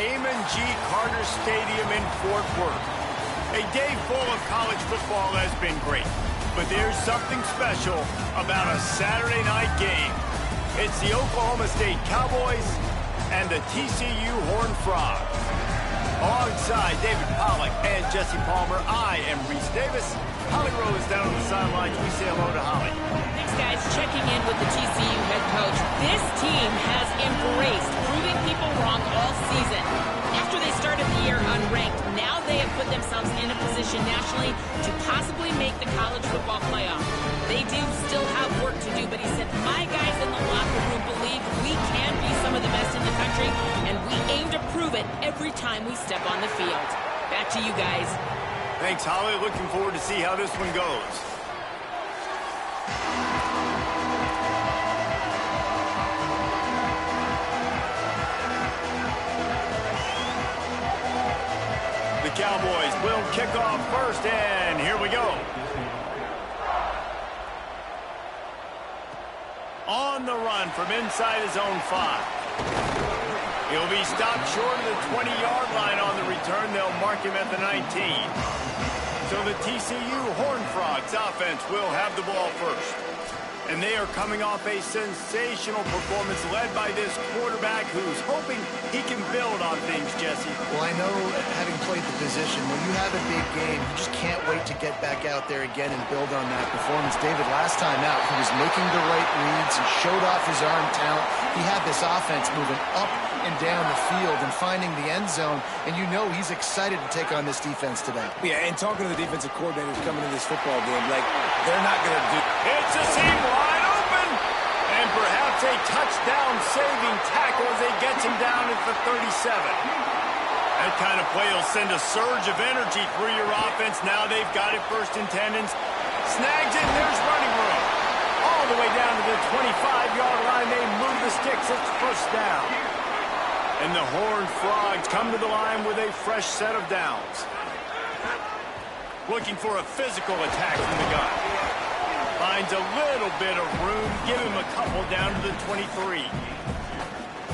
Raymond G. Carter Stadium in Fort Worth. A day full of college football has been great, but there's something special about a Saturday night game. It's the Oklahoma State Cowboys and the TCU Horned Frogs. Alongside David Pollack and Jesse Palmer, I am Reese Davis. Holly Rose down on the sidelines. We say hello to Holly. Thanks, guys. Checking in with the TCU head coach. This team has embraced proving people wrong all season. After they started the year unranked, now they have put themselves in a position nationally to possibly make the college football playoff. They do still have work to do, but he said, my guys in the locker room believe we can be some of the best in the country, and we aim to prove it every time we step on the field. Back to you guys. Thanks, Holly. Looking forward to see how this one goes. The Cowboys will kick off first, and here we go. On the run from inside his own 5. He'll be stopped short of the 20-yard line on the return. They'll mark him at the 19. So the TCU Horned Frogs offense will have the ball first. And they are coming off a sensational performance led by this quarterback who's hoping he can build on things, Jesse. Well, I know, having played the position, when you have a big game, you just can't wait to get back out there again and build on that performance. David, last time out, he was making the right reads. He showed off his arm talent. He had this offense moving up and down the field and finding the end zone, and you know he's excited to take on this defense today. Yeah, and talking to the defensive coordinators coming into this football game, like, they're not going to do... It's a seam wide open, and perhaps a touchdown-saving tackle as they get him down at the 37. That kind of play will send a surge of energy through your offense. Now they've got it first and 10, and snags it, and there's running room. All the way down to the 25-yard line, they move the sticks. It's first down. And the Horned Frogs come to the line with a fresh set of downs. Looking for a physical attack from the gun. Finds a little bit of room. Give him a couple down to the 23.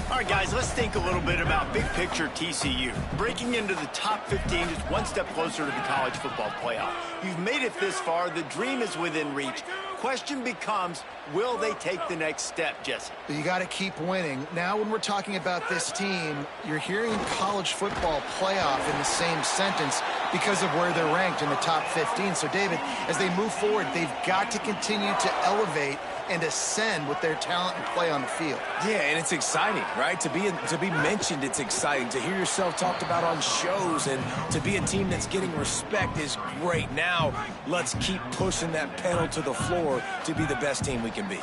All right, guys, let's think a little bit about big picture TCU. Breaking into the top 15 is one step closer to the college football playoff. You've made it this far. The dream is within reach. Question becomes, will they take the next step, Jesse? You got to keep winning. Now, when we're talking about this team, you're hearing college football playoff in the same sentence because of where they're ranked in the top 15. So, David, as they move forward, they've got to continue to elevate and ascend with their talent and play on the field. Yeah, and it's exciting, right? To be mentioned, it's exciting. To hear yourself talked about on shows and to be a team that's getting respect is great. Now, let's keep pushing that pedal to the floor to be the best team we can be.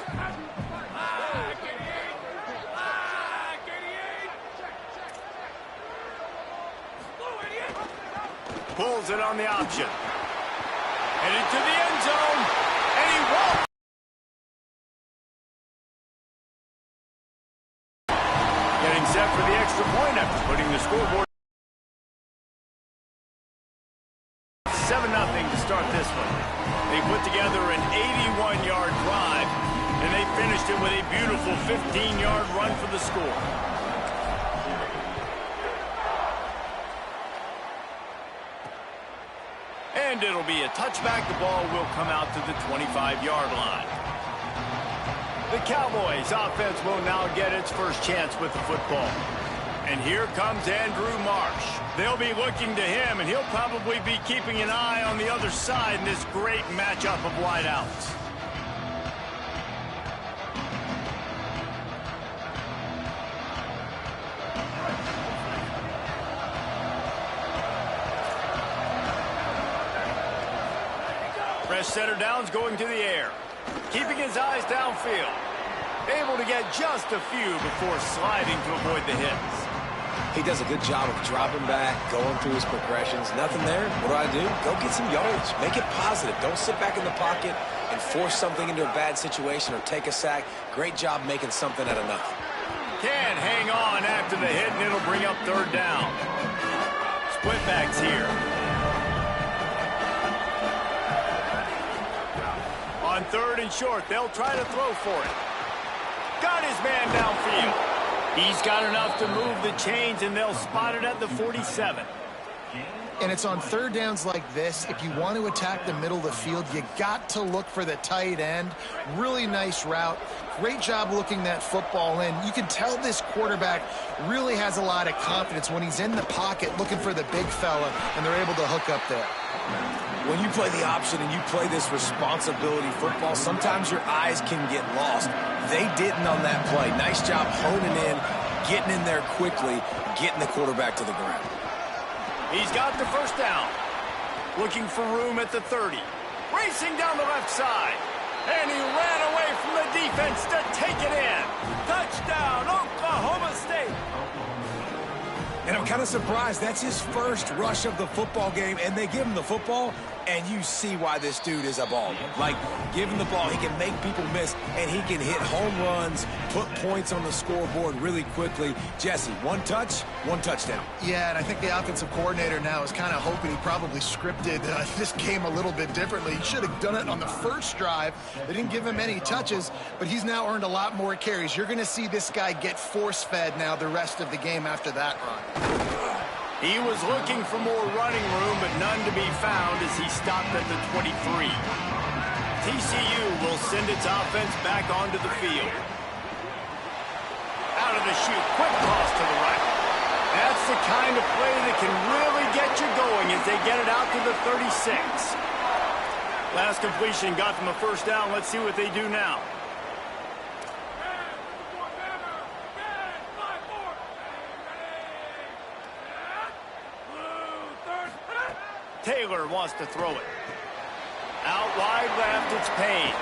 Pulls it on the option. Headed to the end zone, and he won't. Getting set for the extra point after putting the scoreboard 7-0 to start this one. They put together an 81-yard drive, and they finished it with a beautiful 15-yard run for the score. And it'll be a touchback. The ball will come out to the 25-yard line. The Cowboys offense will now get its first chance with the football. And here comes Andrew Marsh. They'll be looking to him, and he'll probably be keeping an eye on the other side in this great matchup of wideouts. Fresh setter downs going to the air. Keeping his eyes downfield. Able to get just a few before sliding to avoid the hits. He does a good job of dropping back, going through his progressions. Nothing there. What do? Go get some yardage. Make it positive. Don't sit back in the pocket and force something into a bad situation or take a sack. Great job making something out of nothing. Can hang on after the hit, and it'll bring up third down. Split backs here. On third and short, they'll try to throw for it. Got his man downfield. He's got enough to move the chains, and they'll spot it at the 47. And it's on third downs like this. If you want to attack the middle of the field, you got to look for the tight end. Really nice route. Great job looking that football in. You can tell this quarterback really has a lot of confidence when he's in the pocket looking for the big fella, and they're able to hook up there. When you play the option and you play this responsibility football, sometimes your eyes can get lost. They didn't on that play. Nice job honing in, getting in there quickly, getting the quarterback to the ground. He's got the first down. Looking for room at the 30. Racing down the left side. And he ran away from the defense to take it in. Touchdown, Oklahoma State. And I'm kind of surprised. That's his first rush of the football game, and they give him the football, and you see why this dude is a baller. Like, give him the ball, he can make people miss, and he can hit home runs, put points on the scoreboard really quickly. Jesse, one touch, one touchdown. Yeah, and I think the offensive coordinator now is kind of hoping he probably scripted this game a little bit differently. He should have done it on the first drive. They didn't give him any touches, but he's now earned a lot more carries. You're going to see this guy get force-fed now the rest of the game after that run. He was looking for more running room, but none to be found as he stopped at the 23. TCU will send its offense back onto the field. Out of the chute, quick toss to the right. That's the kind of play that can really get you going as they get it out to the 36. Last completion got them a first down. Let's see what they do now. Taylor wants to throw it. Out wide left, it's Payne.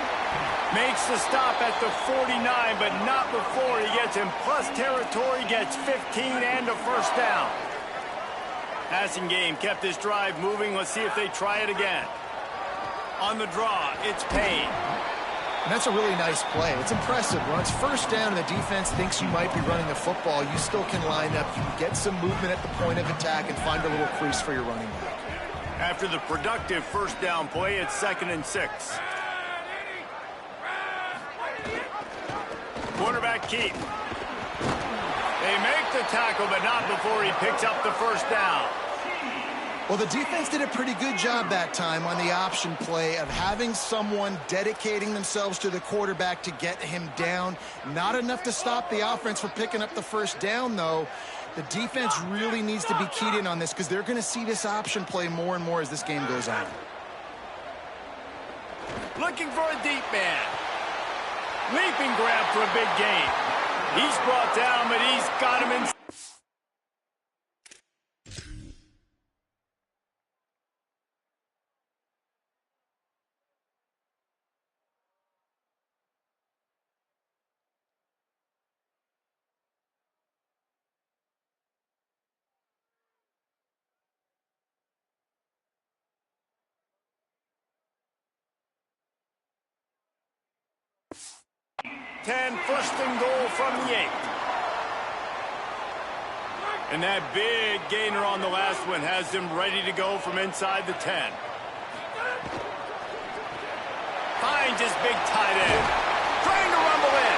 Makes the stop at the 49, but not before he gets in plus territory, gets 15 and a first down. Passing game kept this drive moving. Let's see if they try it again. On the draw, it's Payne. And that's a really nice play. It's impressive. When it's first down and the defense thinks you might be running the football, you still can line up. You can get some movement at the point of attack and find a little crease for your running back. After the productive first down play, it's 2nd and 6. Quarterback keep. They make the tackle, but not before he picks up the first down. Well, the defense did a pretty good job that time on the option play of having someone dedicating themselves to the quarterback to get him down. Not enough to stop the offense from picking up the first down, though. The defense really needs to be keyed in on this because they're going to see this option play more and more as this game goes on. Looking for a deep man. Leaping grab for a big gain. He's brought down, but he's got him in. First and goal from the 8. And that big gainer on the last one has him ready to go from inside the 10. Finds his big tight end. Trying to rumble in.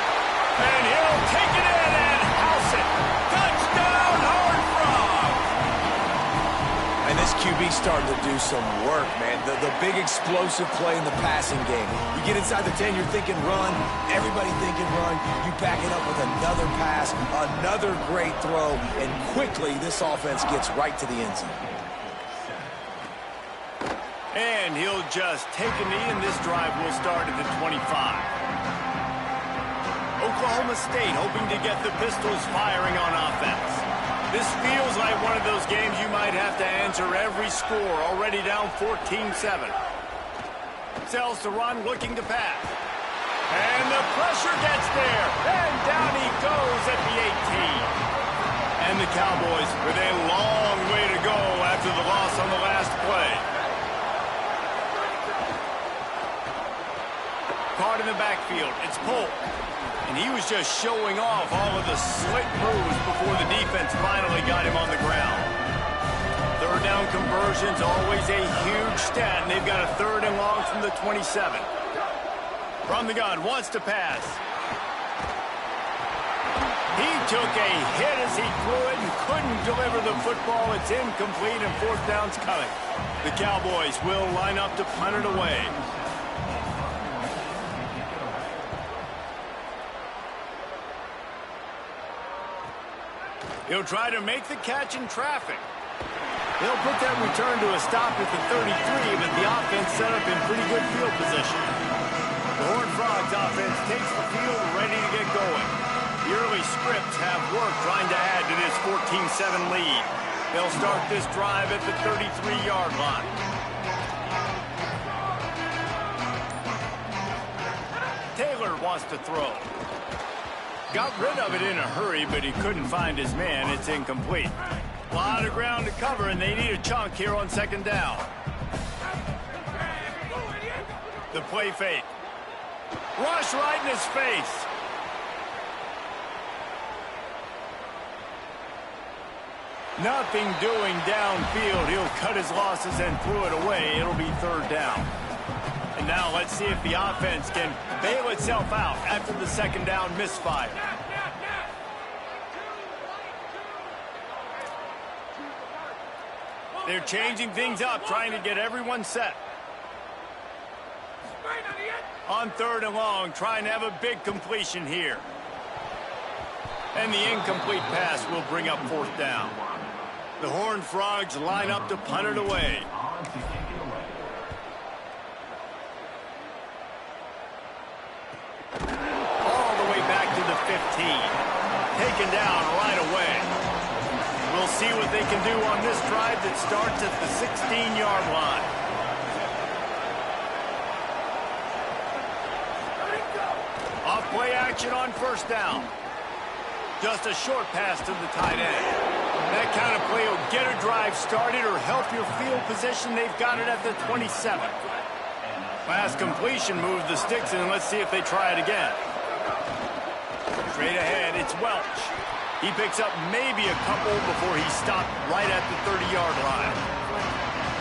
And he'll take it in and house it. Touchdown, Hard Frog! And this QB starting to do some work, man. The big explosive play in the passing game. You get inside the 10, you're thinking run. Everybody thinking run. You back it up with another pass, another great throw, and quickly this offense gets right to the end zone. And he'll just take a knee, and this drive will start at the 25. Oklahoma State hoping to get the Pistols firing on offense. This feels like one of those games you might have to answer every score, already down 14-7. Sells to run, looking to pass. And the pressure gets there. And down he goes at the 18. And the Cowboys with a long way to go after the loss on the last play. Caught in the backfield, it's Polk. And he was just showing off all of the slick moves before the defense finally got him on the ground. Third down conversions, always a huge stat, and they've got a 3rd and long from the 27. From the gun, wants to pass. He took a hit as he threw it and couldn't deliver the football. It's incomplete and fourth down's coming. The Cowboys will line up to punt it away. He'll try to make the catch in traffic. He'll put that return to a stop at the 33, but the offense set up in pretty good field position. The Horned Frogs offense takes the field ready to get going. The early scripts have work trying to add to this 14-7 lead. They'll start this drive at the 33-yard line. Taylor wants to throw. Got rid of it in a hurry, but he couldn't find his man. It's incomplete. A lot of ground to cover, and they need a chunk here on second down. The play fake. Rush right in his face. Nothing doing downfield. He'll cut his losses and throw it away. It'll be third down. And now let's see if the offense can bail itself out after the second down misfire. They're changing things up, trying to get everyone set. On third and long, trying to have a big completion here. And the incomplete pass will bring up fourth down. The Horned Frogs line up to punt it away. All the way back to the 15. Taken down right away. We'll see what they can do on this drive that starts at the 16-yard line. Off play action on first down. Just a short pass to the tight end. That kind of play will get a drive started or help your field position. They've got it at the 27. Last completion moves the sticks, and let's see if they try it again. Straight ahead, it's Welch. He picks up maybe a couple before he stopped right at the 30-yard line.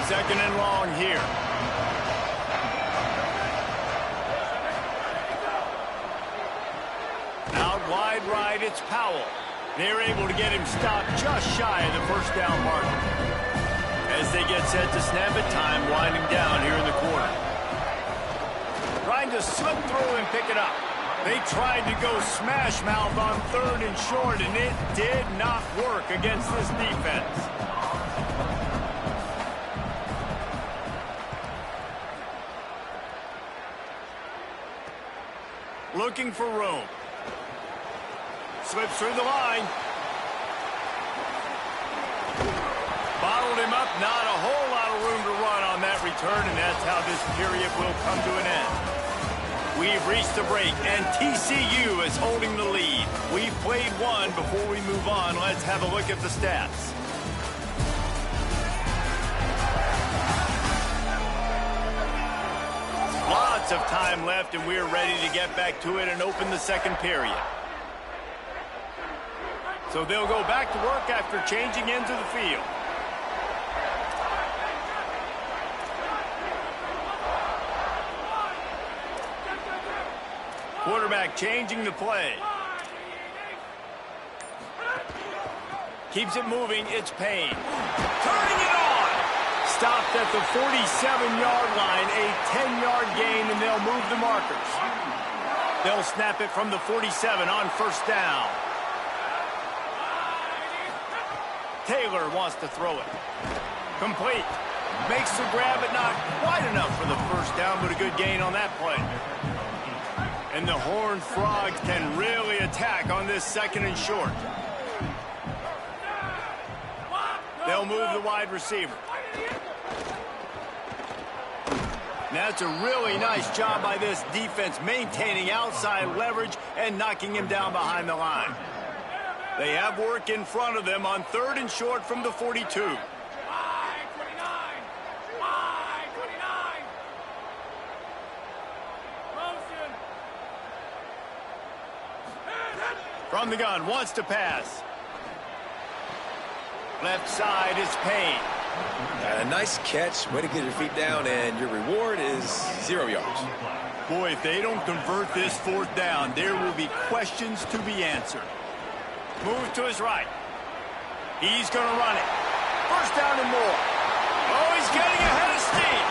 Second and long here. Out wide right, it's Powell. They're able to get him stopped just shy of the first down marker. As they get set to snap it, time winding down here in the quarter. Trying to slip through and pick it up. They tried to go smash mouth on third and short, and it did not work against this defense. Looking for room. Slips through the line. Bottled him up. Not a whole lot of room to run on that return, and that's how this period will come to an end. We've reached the break, and TCU is holding the lead. We've played one. Before we move on, let's have a look at the stats. Lots of time left, and we're ready to get back to it and open the second period. So they'll go back to work after changing into the field. Quarterback changing the play. Keeps it moving. It's Payne. Turning it on. Stopped at the 47-yard line. A 10-yard gain, and they'll move the markers. They'll snap it from the 47 on first down. Taylor wants to throw it. Complete. Makes the grab, but not quite enough for the first down, but a good gain on that play. And the Horned Frogs can really attack on this second and short. They'll move the wide receiver. That's a really nice job by this defense, maintaining outside leverage and knocking him down behind the line. They have work in front of them on third and short from the 42. From the gun, wants to pass. Left side is Payne. A nice catch, way to get your feet down, and your reward is 0 yards. Boy, if they don't convert this fourth down, there will be questions to be answered. Moves to his right. He's going to run it. First down and more. Oh, he's getting ahead of steam.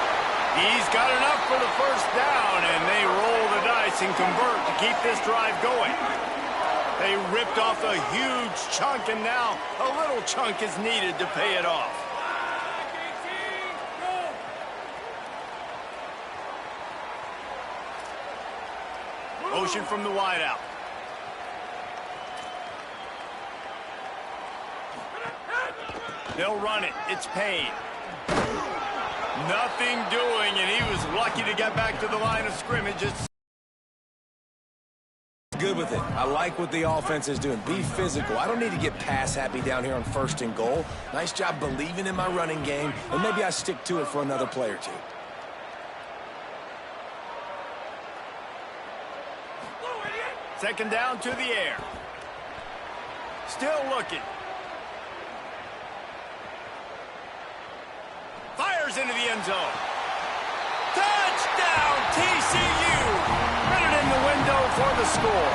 He's got enough for the first down, and they roll the dice and convert to keep this drive going. They ripped off a huge chunk, and now a little chunk is needed to pay it off. Motion from the wideout. They'll run it. It's Payne. Nothing doing, and he was lucky to get back to the line of scrimmage. It's good with it. I like what the offense is doing. Be physical. I don't need to get pass happy down here on 1st and goal. Nice job believing in my running game, and maybe I stick to it for another play or two. Second down to the air. Still looking. Fires into the end zone. Touchdown, TCU! Put it in the window for the score.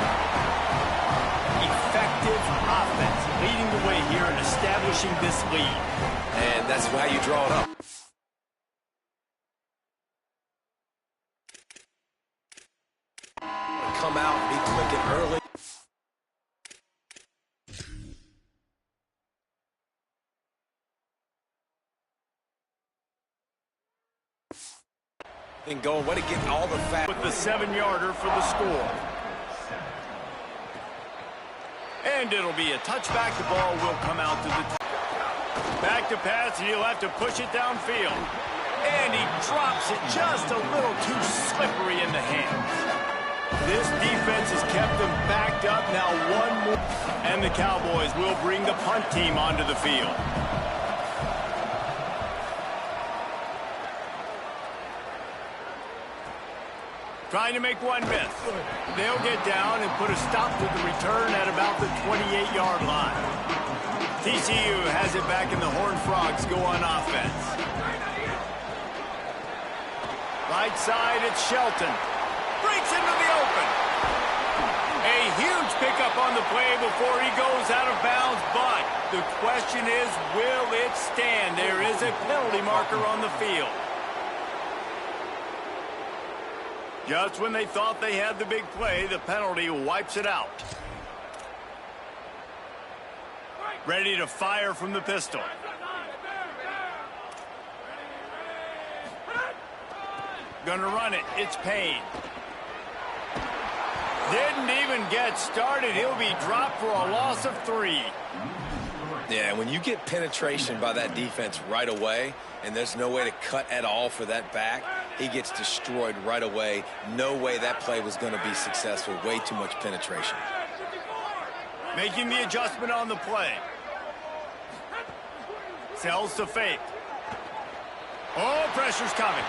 Effective offense leading the way here and establishing this lead. And that's how you draw it up. Come out and be clicking early. And going, way to get all the fat. With the 7-yarder for the score. And it'll be a touchback. The ball will come out to the back to pass, and he'll have to push it downfield. And he drops it just a little too slippery in the hands. This defense has kept them backed up. Now one more. And the Cowboys will bring the punt team onto the field. Trying to make one miss. They'll get down and put a stop to the return at about the 28-yard line. TCU has it back, and the Horned Frogs go on offense. Right side, it's Shelton. Breaks into the open. A huge pickup on the play before he goes out of bounds, but the question is, will it stand? There is a penalty marker on the field. Just when they thought they had the big play, the penalty wipes it out. Ready to fire from the pistol. Gonna run it. It's Payne. Didn't even get started. He'll be dropped for a loss of 3. Yeah, when you get penetration by that defense right away, and there's no way to cut at all for that back, he gets destroyed right away. No way that play was going to be successful. Way too much penetration. Making the adjustment on the play. Sells to fake. Oh, pressure's coming.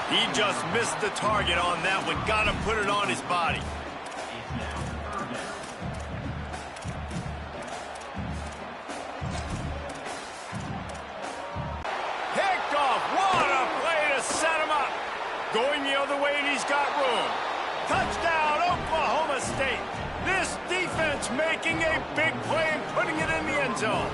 He just missed the target on that one. Got to put it on his body. Picked off. What a play to set him up. Going the other way, and he's got room. Touchdown, Oklahoma State. This defense making a big play and putting it in the end zone.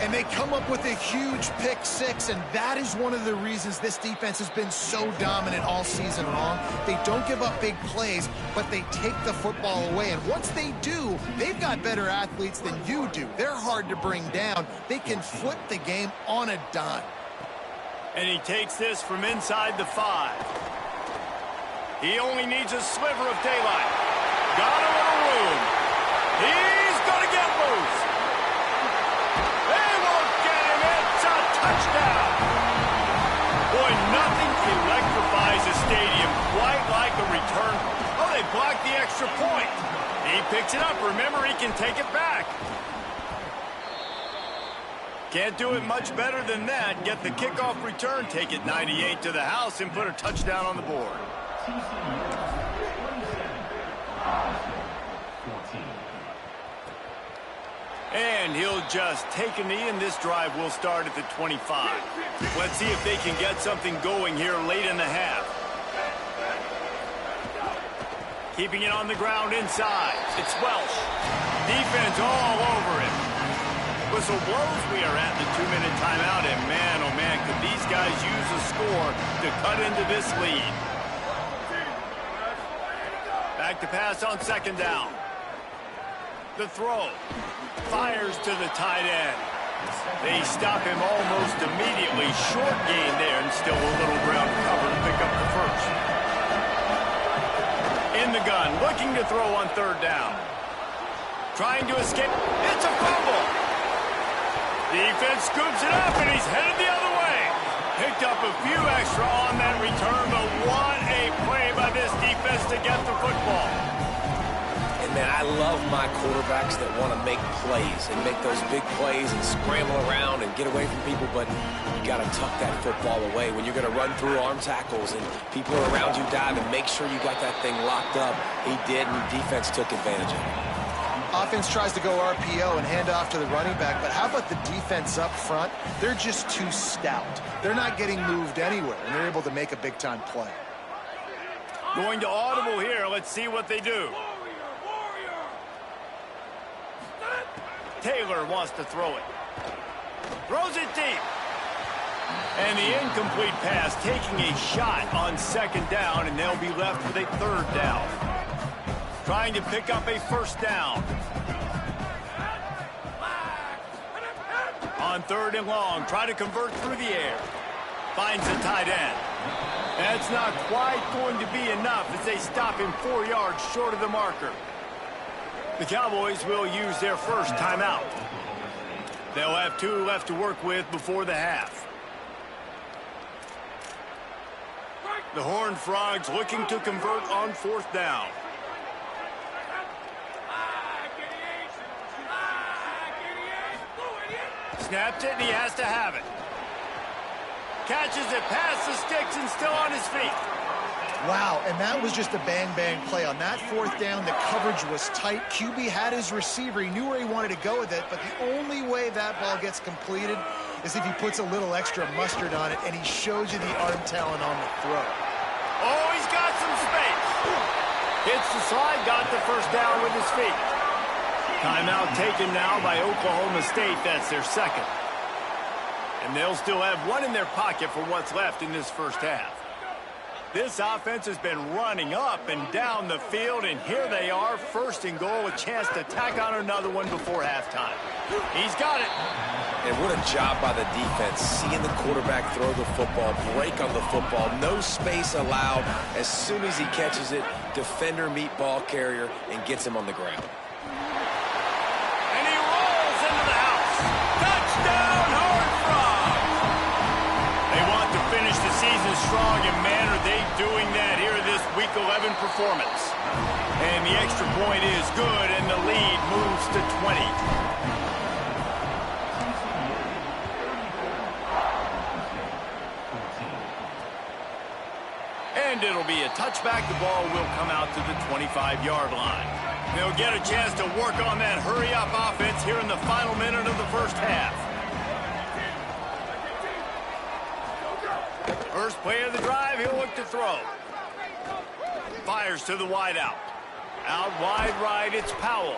And they come up with a huge pick 6, and that is one of the reasons this defense has been so dominant all season long. They don't give up big plays, but they take the football away. And once they do, they've got better athletes than you do. They're hard to bring down. They can flip the game on a dime. And he takes this from inside the 5. He only needs a sliver of daylight. Got a little room. He's going to get loose. They won't get him. It's a touchdown. Boy, nothing electrifies a stadium quite like a return. Oh, they blocked the extra point. He picks it up. Remember, he can take it back. Can't do it much better than that. Get the kickoff return, take it 98 to the house, and put a touchdown on the board. And he'll just take a knee, and this drive will start at the 25. Let's see if they can get something going here late in the half. Keeping it on the ground inside. It's Welsh. Defense all over him. Whistle blows. We are at the 2-minute timeout, and man, oh man, could these guys use a score to cut into this lead. Back to pass on second down. The throw. Fires to the tight end. They stop him almost immediately. Short gain there, and still a little ground cover to pick up the first. In the gun, looking to throw on third down. Trying to escape. It's a fumble. Defense scoops it up, and he's headed the other way. Picked up a few extra on that return, but what a play by this defense to get the football. And, man, I love my quarterbacks that want to make plays and make those big plays and scramble around and get away from people, but you got to tuck that football away when you're going to run through arm tackles and people are around you dive and make sure you got that thing locked up. He did, and defense took advantage of it. Offense tries to go RPO and hand off to the running back, but how about the defense up front? They're just too stout. They're not getting moved anywhere, and they're able to make a big-time play. Going to audible here. Let's see what they do. Taylor wants to throw it. Throws it deep. And the incomplete pass taking a shot on second down, and they'll be left with a third down. Trying to pick up a first down. On third and long, try to convert through the air. Finds the tight end. That's not quite going to be enough as they stop him 4 yards short of the marker. The Cowboys will use their first timeout. They'll have 2 left to work with before the half. The Horned Frogs looking to convert on fourth down. Snapped it, and he has to have it. Catches it past the sticks and still on his feet. Wow, and that was just a bang-bang play. On that fourth down, the coverage was tight. QB had his receiver. He knew where he wanted to go with it, but the only way that ball gets completed is if he puts a little extra mustard on it, and he shows you the arm talent on the throw. Oh, he's got some space. Hits the slide, got the first down with his feet. Timeout taken now by Oklahoma State. That's their second. And they'll still have one in their pocket for what's left in this first half. This offense has been running up and down the field, and here they are, first and goal, a chance to tack on another one before halftime. He's got it. And what a job by the defense, seeing the quarterback throw the football, break on the football, no space allowed. As soon as he catches it, defender meet ball carrier and gets him on the ground. And he rolls into the house. Touchdown, Horned Frogs. They want to finish the season strong, and man, are they doing that here in this Week 11 performance. And the extra point is good, and the lead moves to 20. And it'll be a touchback. The ball will come out to the 25-yard line. They'll get a chance to work on that hurry-up offense here in the final minute of the first half. First play of the drive, he'll look to throw. Fires to the wideout. Out wide right, it's Powell.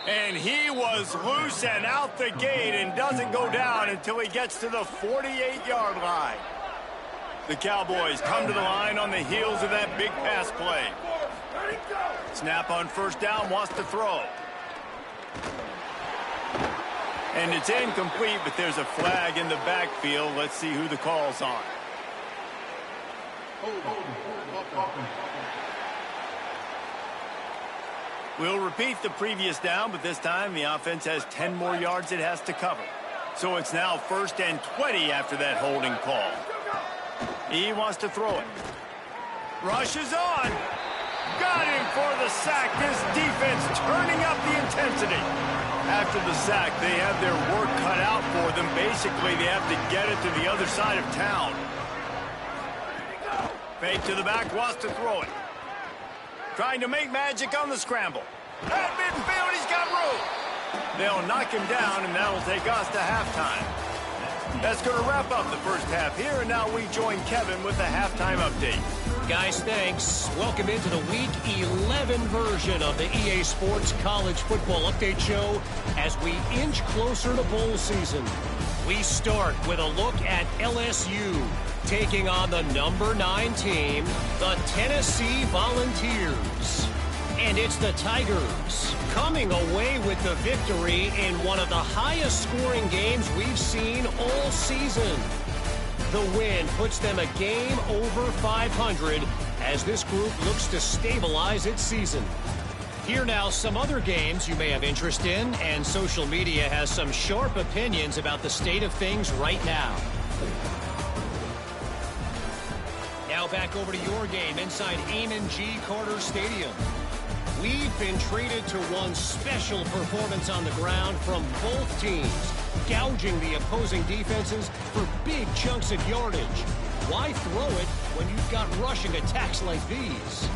And he was loose and out the gate and doesn't go down until he gets to the 48-yard line. The Cowboys come to the line on the heels of that big pass play. Snap on first down, wants to throw. And it's incomplete, but there's a flag in the backfield. Let's see who the call's on. We'll repeat the previous down, but this time the offense has 10 more yards it has to cover. So it's now 1st and 20 after that holding call. He wants to throw it. Rushes on. Got him for the sack. This defense turning up the intensity. After the sack, they have their work cut out for them. Basically, they have to get it to the other side of town. Fake to the back, wants to throw it. Trying to make magic on the scramble. At midfield, he's got room. They'll knock him down, and that'll take us to halftime. That's going to wrap up the first half here, and now we join Kevin with the halftime update. Guys, thanks. Welcome into the Week 11 version of the EA Sports College Football Update Show as we inch closer to bowl season. We start with a look at LSU taking on the number 9 team, the Tennessee Volunteers. And it's the Tigers coming away with the victory in one of the highest scoring games we've seen all season. The win puts them a game over 500 as this group looks to stabilize its season. Here now some other games you may have interest in, and social media has some sharp opinions about the state of things right now. Now back over to your game inside Amon G. Carter Stadium. We've been treated to one special performance on the ground from both teams, gouging the opposing defenses for big chunks of yardage. Why throw it when you've got rushing attacks like these?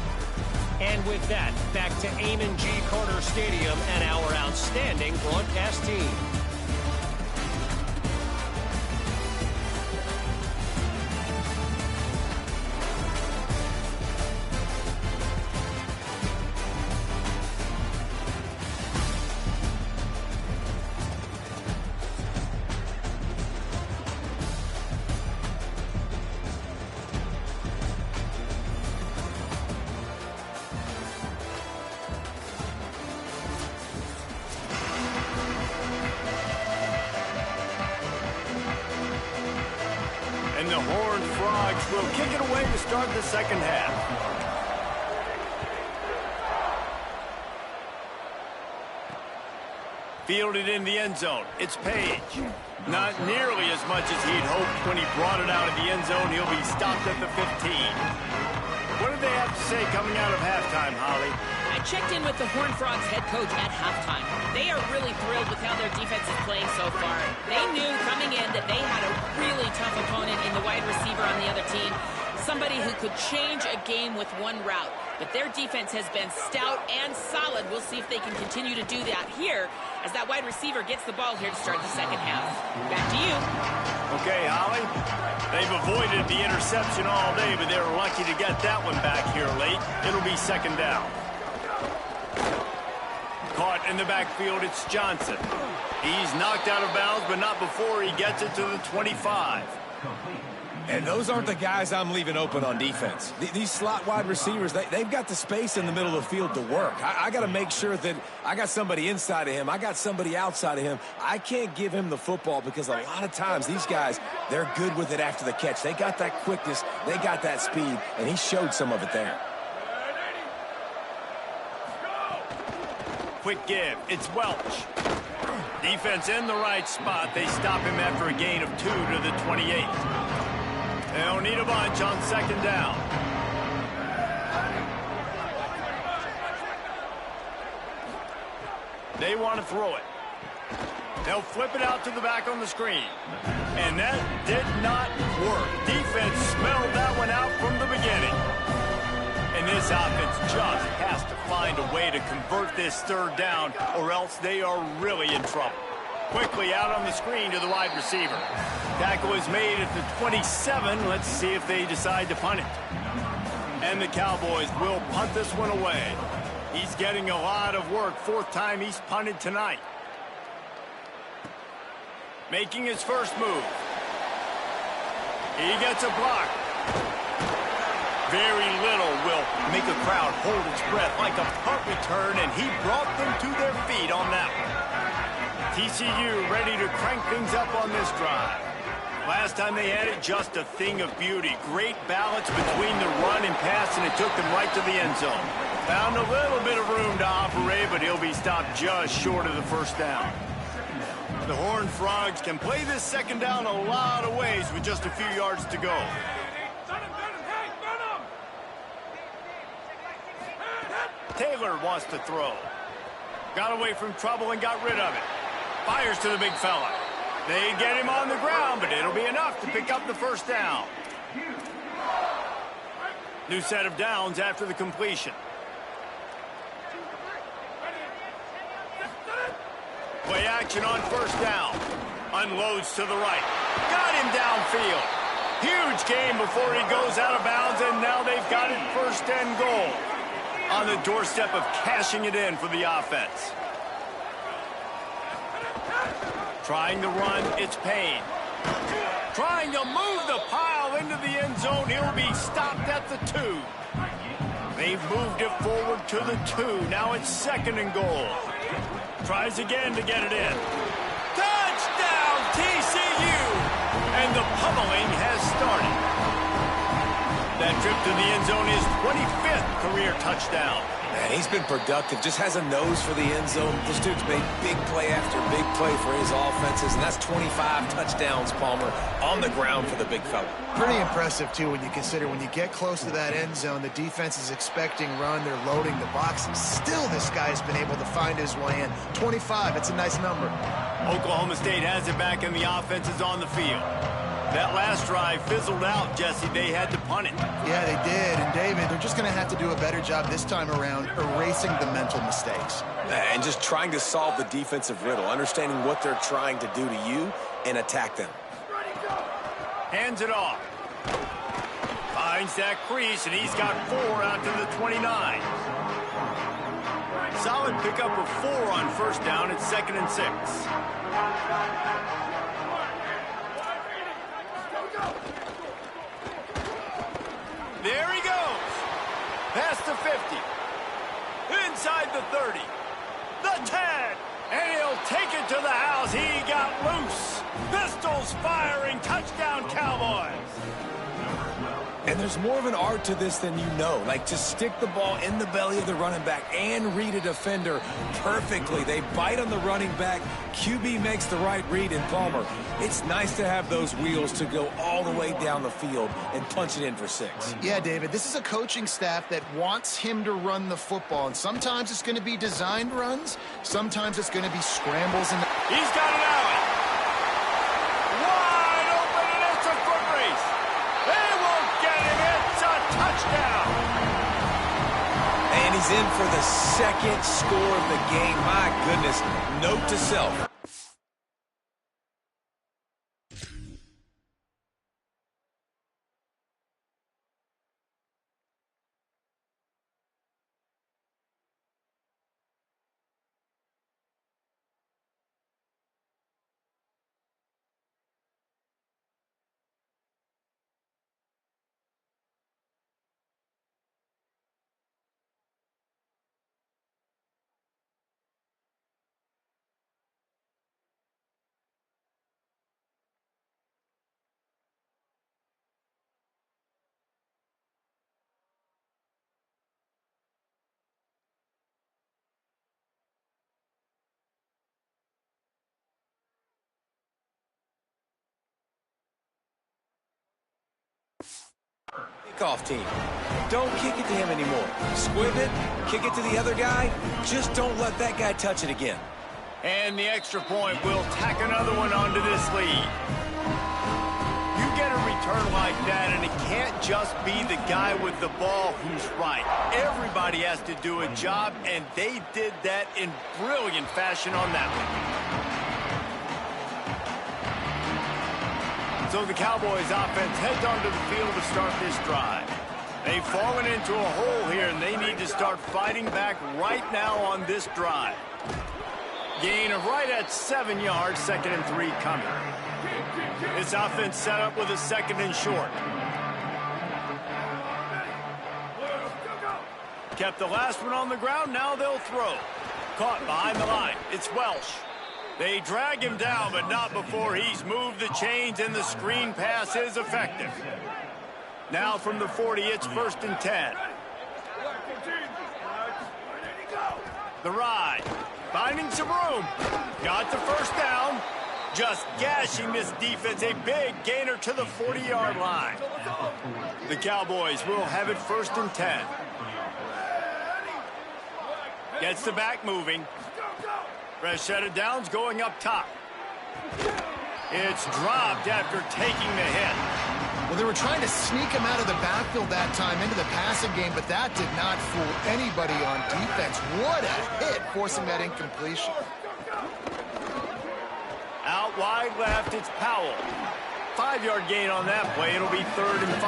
And with that, back to Amon G. Carter Stadium and our outstanding broadcast team. And the Horned Frogs will kick it away to start the second half. Fielded in the end zone. It's Page. Not nearly as much as he'd hoped when he brought it out of the end zone. He'll be stopped at the 15. What did they have to say coming out of halftime, Holly? I checked in with the Horned Frogs head coach at halftime. They are really thrilled with how their defense is playing so far. They knew coming in that they had a really tough opponent in the wide receiver on the other team, somebody who could change a game with one route. But their defense has been stout and solid. We'll see if they can continue to do that here as that wide receiver gets the ball here to start the second half. Back to you. Okay, Holly. They've avoided the interception all day, but they were lucky to get that one back here late. It'll be second down. Caught in the backfield, it's Johnson. He's knocked out of bounds, but not before he gets it to the 25. And those aren't the guys I'm leaving open on defense. These slot wide receivers, they've got the space in the middle of the field to work. I got to make sure that I got somebody inside of him. I got somebody outside of him. I can't give him the football because a lot of times these guys, they're good with it after the catch. They got that quickness. They got that speed, and he showed some of it there. Quick give. It's Welch. Defense in the right spot. They stop him after a gain of 2 to the 28. They'll need a bunch on second down. They want to throw it. They'll flip it out to the back on the screen. And that did not work. Defense smelled that one out from the beginning. And this offense just has to find a way to convert this third down, or else they are really in trouble. Quickly out on the screen to the wide receiver. Tackle is made at the 27. Let's see if they decide to punt it. And the Cowboys will punt this one away. He's getting a lot of work. 4th time he's punted tonight. Making his first move. He gets a block. Very little will make a crowd hold its breath like a punt return, and he brought them to their feet on that one. TCU ready to crank things up on this drive. Last time they had it, just a thing of beauty. Great balance between the run and pass, and it took them right to the end zone. Found a little bit of room to operate, but he'll be stopped just short of the first down. The Horned Frogs can play this second down a lot of ways with just a few yards to go. Taylor wants to throw. Got away from trouble and got rid of it. Fires to the big fella. They get him on the ground, but it'll be enough to pick up the first down. New set of downs after the completion. Play action on first down. Unloads to the right. Got him downfield. Huge game before he goes out of bounds, and now they've got it first and goal. On the doorstep of cashing it in for the offense. Trying to run, it's Payne. Trying to move the pile into the end zone. He'll be stopped at the 2. They've moved it forward to the 2. Now it's second and goal. Tries again to get it in. Touchdown, TCU! And the pummeling has started. That trip to the end zone is 25th career touchdown. Man, he's been productive, just has a nose for the end zone. This dude's made big play after big play for his offenses, and that's 25 touchdowns, Palmer, on the ground for the big fella. Pretty impressive, too, when you consider when you get close to that end zone, the defense is expecting run, they're loading the box. Still, this guy's been able to find his way in. 25, it's a nice number. Oklahoma State has it back, and the offense is on the field. That last drive fizzled out, Jesse. They had to punt it. Yeah, they did. And, David, they're just going to have to do a better job this time around erasing the mental mistakes. And just trying to solve the defensive riddle, understanding what they're trying to do to you and attack them. Hands it off. Finds that crease, and he's got 4 out to the 29. Solid pickup of 4 on first down. It's 2nd and 6. There he goes. Past the 50. Inside the 30. The 10. And he'll take it to the house. He got loose. Pistols firing. Touchdown, Cowboys. And there's more of an art to this than you know. Like, to stick the ball in the belly of the running back and read a defender perfectly. They bite on the running back. QB makes the right read in Palmer. It's nice to have those wheels to go all the way down the field and punch it in for 6. Yeah, David, this is a coaching staff that wants him to run the football. And sometimes it's going to be designed runs. Sometimes it's going to be scrambles. He's got it out. Wide open, and it's a foot race. They won't get him. It's a touchdown. And he's in for the 2nd score of the game. My goodness. Note to self. Kickoff team. Don't kick it to him anymore. Squib it, kick it to the other guy. Just don't let that guy touch it again. And the extra point will tack another one onto this lead. You get a return like that, and it can't just be the guy with the ball who's right. Everybody has to do a job, and they did that in brilliant fashion on that one. So the Cowboys offense heads onto the field to start this drive. They've fallen into a hole here, and they need to start fighting back right now on this drive. Gain of right at 7 yards, 2nd and 3 coming. This offense set up with a 2nd and short. Kept the last one on the ground, now they'll throw. Caught behind the line, it's Welsh. They drag him down, but not before he's moved the chains, and the screen pass is effective. Now from the 40, it's 1st and 10. The ride, finding some room. Got the first down. Just gashing this defense, a big gainer to the 40-yard line. The Cowboys will have it 1st and 10. Gets the back moving. Fresh set of downs going up top. It's dropped after taking the hit. Well, they were trying to sneak him out of the backfield that time into the passing game, but that did not fool anybody on defense. What a hit, forcing that incompletion. Out wide left, it's Powell. 5-yard gain on that play. It'll be 3rd and 5.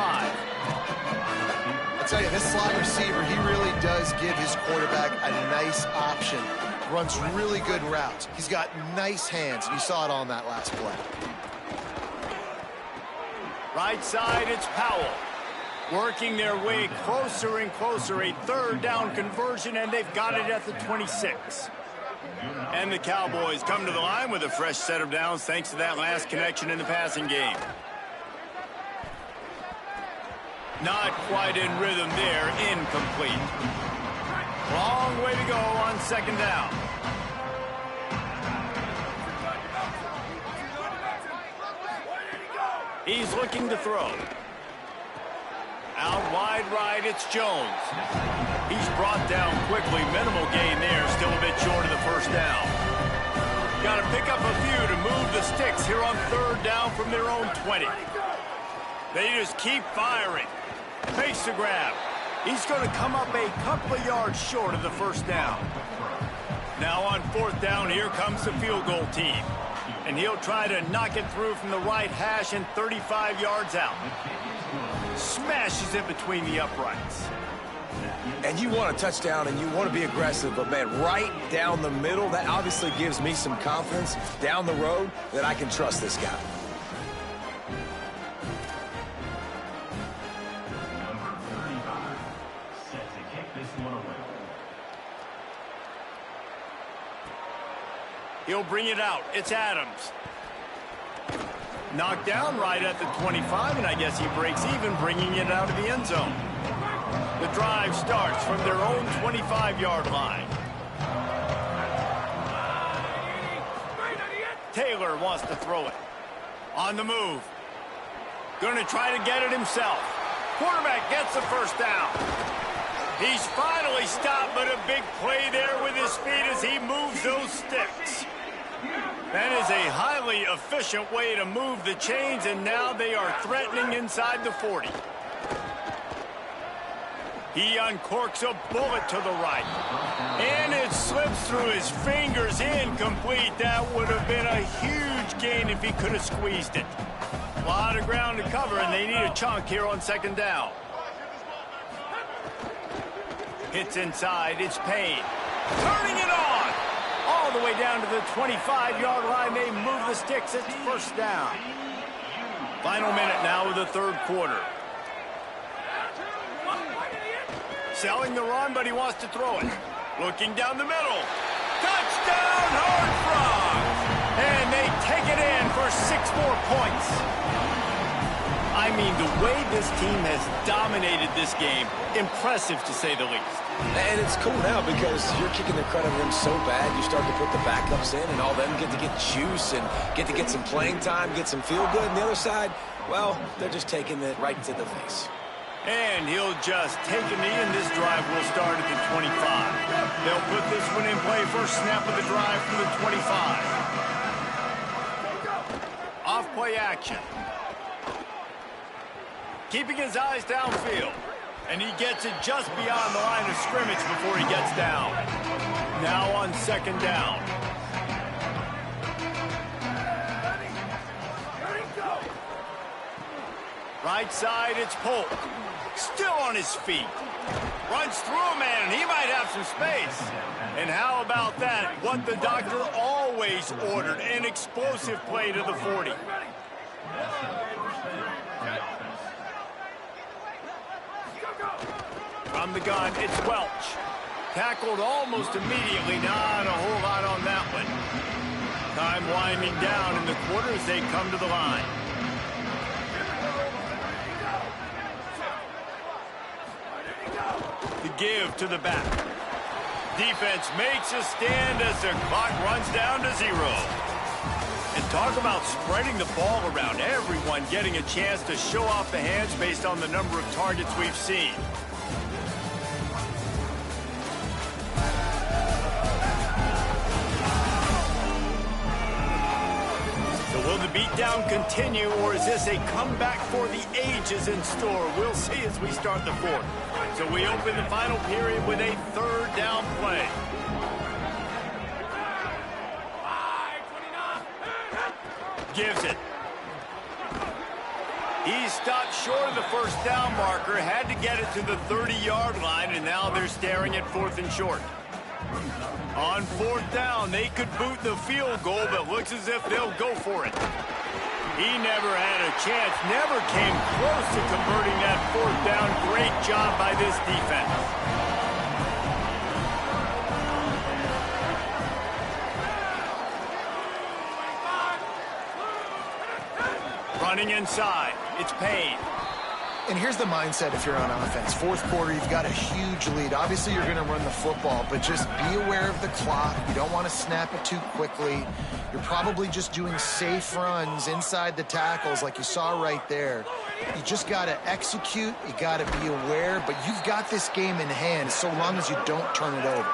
I'll tell you, this slot receiver, he really does give his quarterback a nice option. Runs really good routes. He's got nice hands, and you saw it on that last play. Right side, it's Powell. Working their way closer and closer. A 3rd down conversion, and they've got it at the 26. And the Cowboys come to the line with a fresh set of downs thanks to that last connection in the passing game. Not quite in rhythm there. Incomplete. Long way to go on 2nd down. He's looking to throw. Out wide right, it's Jones. He's brought down quickly. Minimal gain there. Still a bit short of the 1st down. Got to pick up a few to move the sticks here on 3rd down from their own 20. They just keep firing. Makes the grab. He's going to come up a couple of yards short of the 1st down. Now on 4th down, here comes the field goal team. And he'll try to knock it through from the right hash and 35 yards out. Smashes it between the uprights. And you want a touchdown and you want to be aggressive, but man, right down the middle, that obviously gives me some confidence down the road that I can trust this guy. He'll bring it out. It's Adams. Knocked down right at the 25, and I guess he breaks even, bringing it out of the end zone. The drive starts from their own 25-yard line. Taylor wants to throw it. On the move. Going to try to get it himself. Quarterback gets the 1st down. He's finally stopped, but a big play there with his feet as he moves those sticks. That is a highly efficient way to move the chains, and now they are threatening inside the 40. He uncorks a bullet to the right. And it slips through his fingers. Incomplete. That would have been a huge gain if he could have squeezed it. A lot of ground to cover, and they need a chunk here on 2nd down. Hits inside. It's Payne. Turning it on. All the way down to the 25-yard line. They move the sticks. It's 1st down. Final minute now of the 3rd quarter. Selling the run, but he wants to throw it. Looking down the middle. Touchdown, Horned Frogs! And they take it in for 6 more points. I mean, the way this team has dominated this game, impressive to say the least. And it's cool now because you're kicking the credit of them so bad, you start to put the backups in, and all them get to get juice and get to get some playing time, get some feel good. And the other side, well, they're just taking it right to the face. And he'll just take a knee, and this drive will start at the 25. They'll put this one in play. First snap of the drive from the 25. Off-play action. Keeping his eyes downfield. And he gets it just beyond the line of scrimmage before he gets down. Now on 2nd down. Right side, it's Polk. Still on his feet. Runs through a man, and he might have some space. And how about that? What the doctor always ordered, an explosive play to the 40. From the gun, it's Welch. Tackled almost immediately. Not a whole lot on that one. Time winding down in the quarter as they come to the line. The give to the back. Defense makes a stand as the clock runs down to 0. And talk about spreading the ball around. Everyone getting a chance to show off the hands based on the number of targets we've seen. So will the beatdown continue, or is this a comeback for the ages in store? We'll see as we start the 4th. So we open the final period with a 3rd down play. Gives it. He stopped short of the first down marker, had to get it to the 30-yard line, and now they're staring at 4th and short. On 4th down, they could boot the field goal, but looks as if they'll go for it. He never had a chance, never came close to converting that 4th down. Great job by this defense. Running inside, it's Payne. And here's the mindset if you're on offense. 4th quarter, you've got a huge lead. Obviously, you're going to run the football, but just be aware of the clock. You don't want to snap it too quickly. You're probably just doing safe runs inside the tackles like you saw right there. You just got to execute. You got to be aware, but you've got this game in hand so long as you don't turn it over.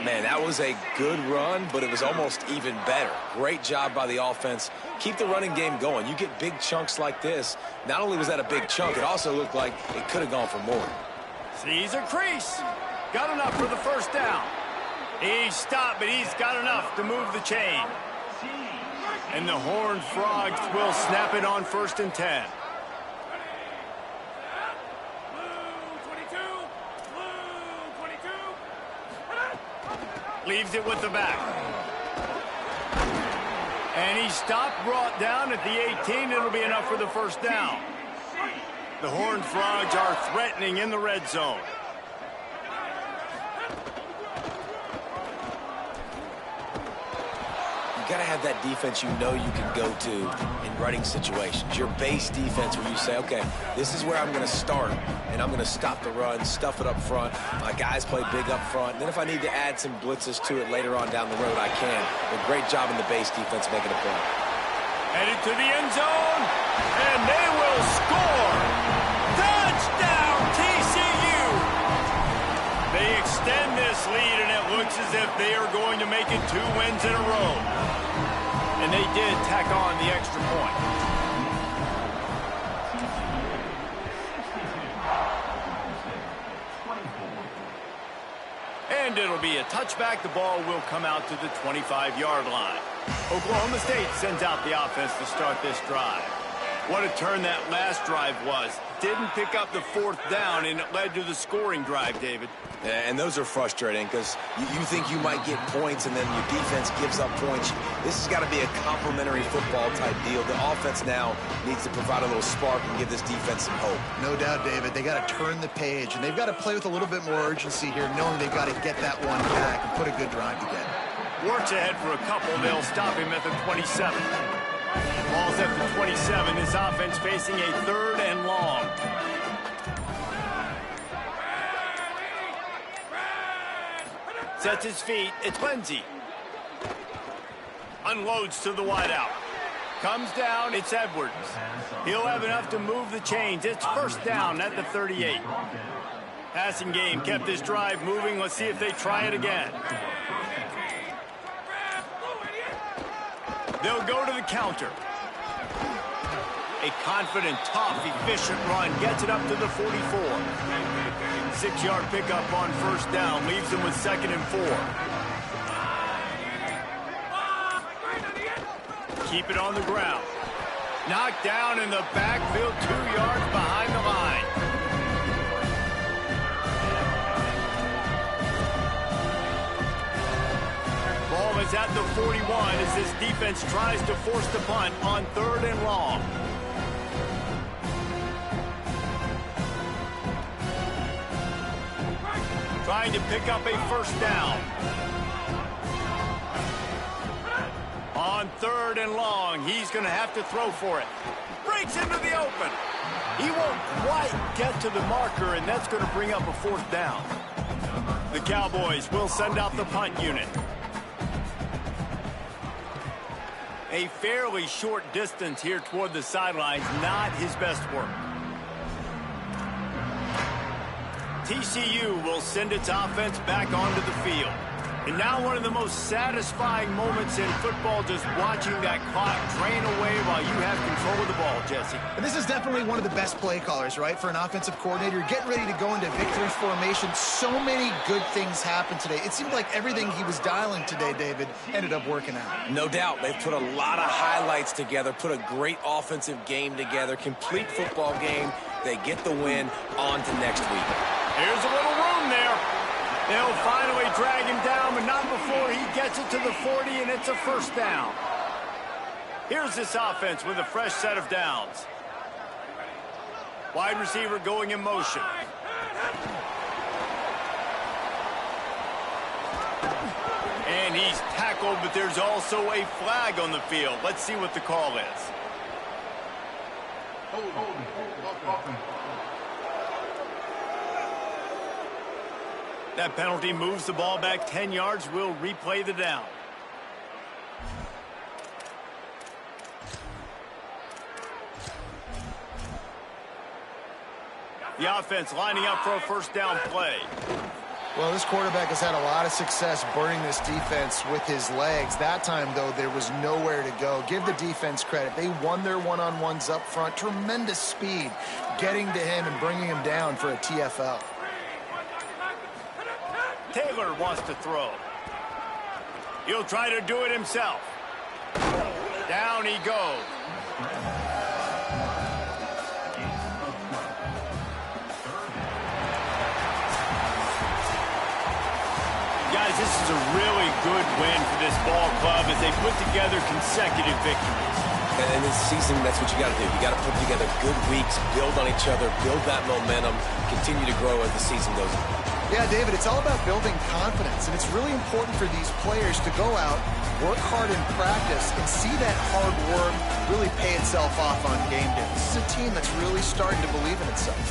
Man, that was a good run, but it was almost even better. Great job by the offense. Keep the running game going. You get big chunks like this. Not only was that a big chunk, it also looked like it could have gone for more. Sees a crease. Got enough for the first down. He stopped, but he's got enough to move the chain. And the Horned Frogs will snap it on 1st and 10. Leaves it with the back. And he stopped, brought down at the 18. It'll be enough for the first down. The Horned Frogs are threatening in the red zone. You got to have that defense you know you can go to in running situations. Your base defense where you say, okay, this is where I'm going to start, and I'm going to stop the run, stuff it up front. My guys play big up front. And then if I need to add some blitzes to it later on down the road, I can. But great job in the base defense making a play. Headed to the end zone, and they will score. Touchdown, TCU! They extend this lead, and it looks as if they are going to make it 2 wins in a row. And they did tack on the extra point. And it'll be a touchback. The ball will come out to the 25-yard line. Oklahoma State sends out the offense to start this drive. What a turn that last drive was. Didn't pick up the 4th down, and it led to the scoring drive, David. Yeah, and those are frustrating because you think you might get points and then your defense gives up points. This has got to be a complementary football type deal. The offense now needs to provide a little spark and give this defense some hope. No doubt, David. They got to turn the page, and they've got to play with a little bit more urgency here, knowing they've got to get that one back and put a good drive together. Works ahead for a couple. They'll stop him at the 27. Ball's at the 27. This offense facing a 3rd and long. Sets his feet. It's Lindsey. Unloads to the wideout. Comes down. It's Edwards. He'll have enough to move the chains. It's 1st down at the 38. Passing game kept this drive moving. Let's see if they try it again. They'll go to the counter. A confident, tough, efficient run. Gets it up to the 44. 6-yard pickup on 1st down. Leaves them with 2nd and 4. Keep it on the ground. Knocked down in the backfield, 2 yards behind the line. Ball is at the 41 as this defense tries to force the punt on 3rd and long. Trying to pick up a 1st down. On 3rd and long, he's going to have to throw for it. Breaks into the open. He won't quite get to the marker, and that's going to bring up a 4th down. The Cowboys will send out the punt unit. A fairly short distance here toward the sidelines, not his best work. TCU will send its offense back onto the field. And now one of the most satisfying moments in football, just watching that clock drain away while you have control of the ball, Jesse. And this is definitely one of the best play callers, right, for an offensive coordinator. Getting ready to go into victory formation. So many good things happened today. It seemed like everything he was dialing today, David, ended up working out. No doubt. They've put a lot of highlights together, put a great offensive game together, complete football game. They get the win. On to next week. Here's a little room there. They'll finally drag him down, but not before he gets it to the 40, and it's a first down. Here's this offense with a fresh set of downs. Wide receiver going in motion. And he's tackled, but there's also a flag on the field. Let's see what the call is. That penalty moves the ball back 10 yards. We'll replay the down. The offense lining up for a first down play. Well, this quarterback has had a lot of success burning this defense with his legs. That time, though, there was nowhere to go. Give the defense credit. They won their one-on-ones up front. Tremendous speed getting to him and bringing him down for a TFL. Taylor wants to throw. He'll try to do it himself. Down he goes. Guys, this is a really good win for this ball club as they put together consecutive victories. And in this season, that's what you got to do. You got to put together good weeks, build on each other, build that momentum, continue to grow as the season goes on. Yeah, David, it's all about building confidence, and it's really important for these players to go out, work hard in practice, and see that hard work really pay itself off on game day. This is a team that's really starting to believe in itself.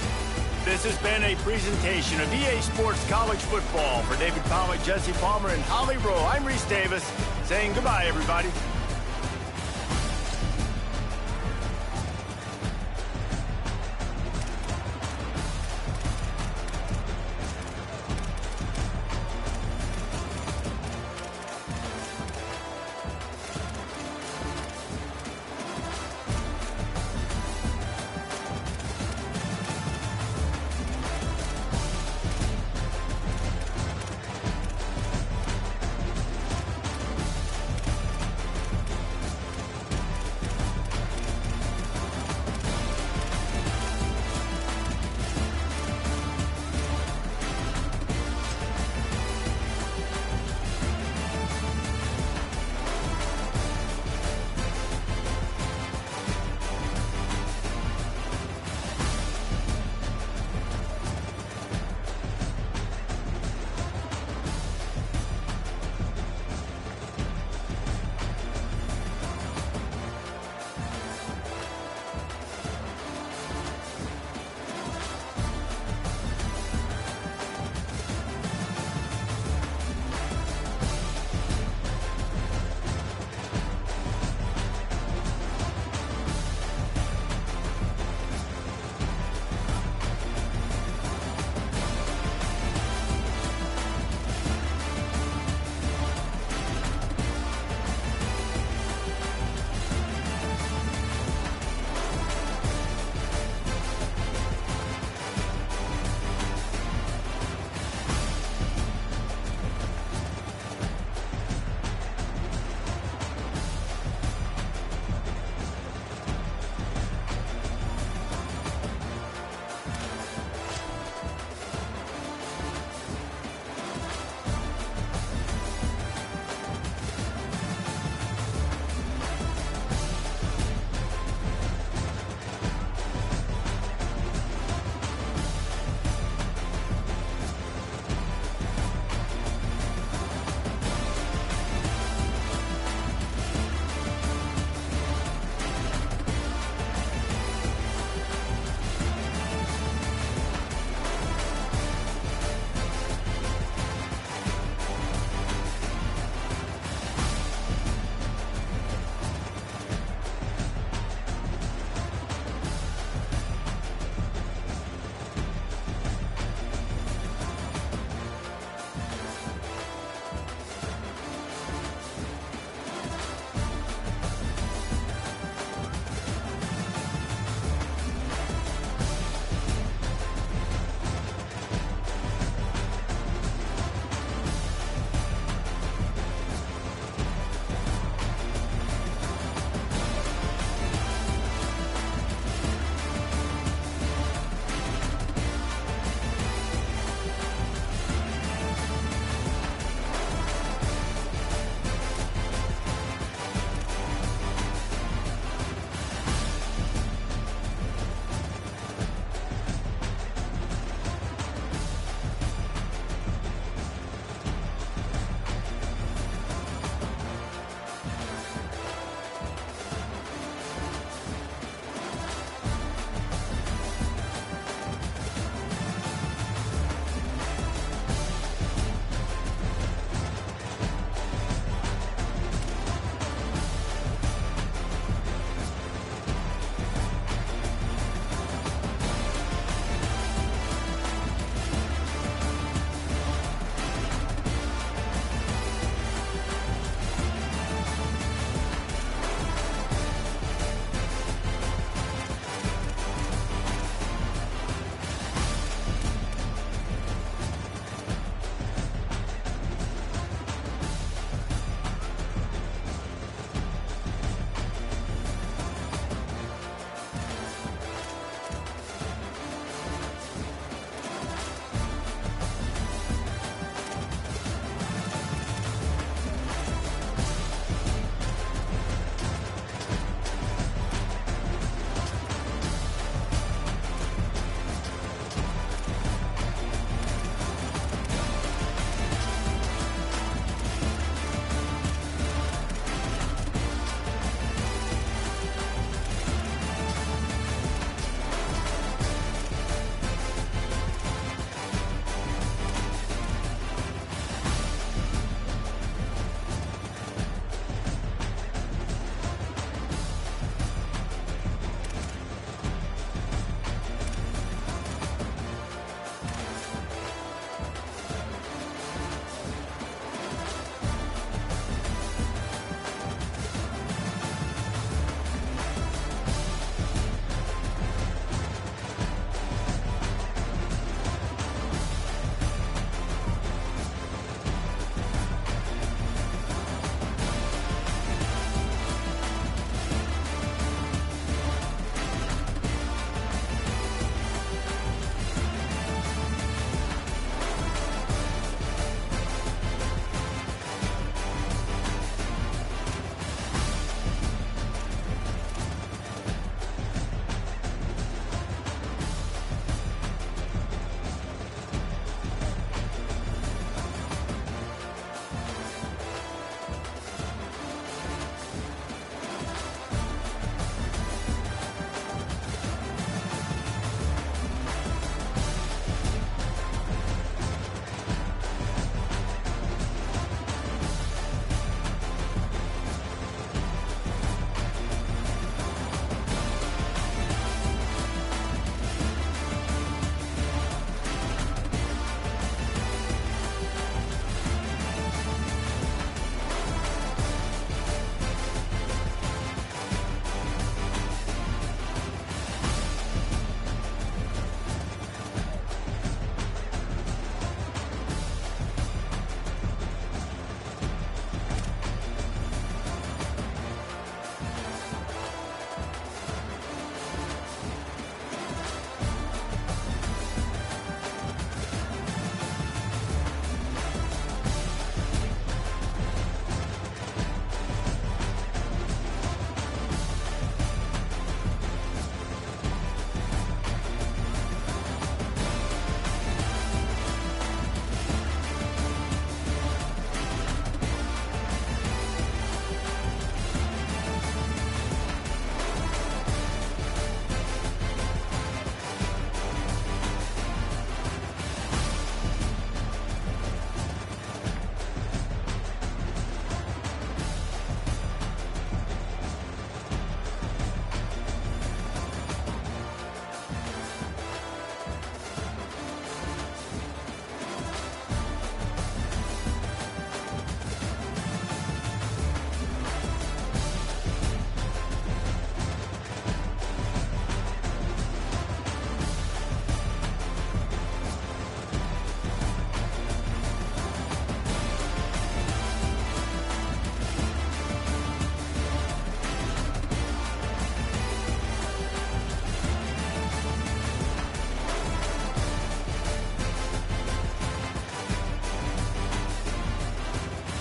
This has been a presentation of EA Sports College Football. For David Pollack, Jesse Palmer, and Holly Rowe, I'm Reese Davis, saying goodbye, everybody.